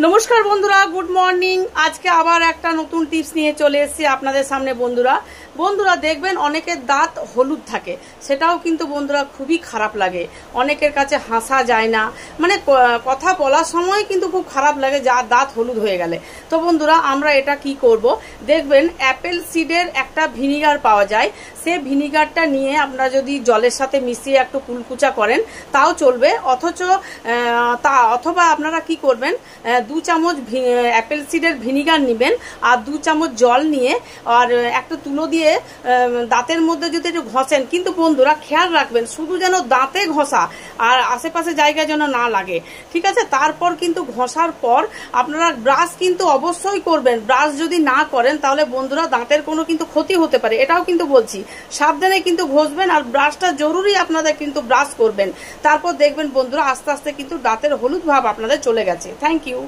নমস্কার বন্ধুরা, good morning. আজকে আবার একটা নতুন টিপস নিয়ে চলে এসেছি আপনাদের সামনে। বন্ধুরা দেখবেন অনেকের দাঁত হলুদ থাকে, সেটাও কিন্তু বন্ধুরা খুবই খারাপ লাগে। অনেকের কাছে হাসা যায় না, মানে কথা বলার সময় কিন্তু খুব খারাপ লাগে যার দাঁত হলুদ হয়ে গেলে। তো বন্ধুরা আমরা এটা কি করব, দেখবেন অ্যাপেল সিডের একটা ভিনিগার পাওয়া যায়। সে ভিনিগারটা নিয়ে আপনারা যদি জলের সাথে মিশিয়ে একটু কুলকুচা করেন তাও চলবে। অথবা আপনারা কি করবেন, 2 চামচ অ্যাপেল সিডের ভিনিগার নেবেন আর 2 চামচ জল নিয়ে আর একটা তুলো দিয়ে দাঁতের মধ্যে যদি একটু ঘষেন, কিন্তু বন্ধুরা খেয়াল রাখবেন শুধু যেন দাঁতে ঘষা আর আশেপাশে জায়গায় যেন না লাগে, ঠিক আছে? তারপর কিন্তু ঘষার পর আপনারা ব্রাশ কিন্তু অবশ্যই করবেন। ব্রাশ যদি না করেন তাহলে বন্ধুরা দাঁতের কোনো কিন্তু ক্ষতি হতে পারে, এটাও কিন্তু বলছি। সাবধানে কিন্তু ঘষবেন আর ব্রাশটা জরুরি আপনাদের কিন্তু ব্রাশ করবেন। তারপর দেখবেন বন্ধুরা আস্তে আস্তে কিন্তু দাঁতের হলুদ ভাব আপনাদের চলে গেছে। Thank you.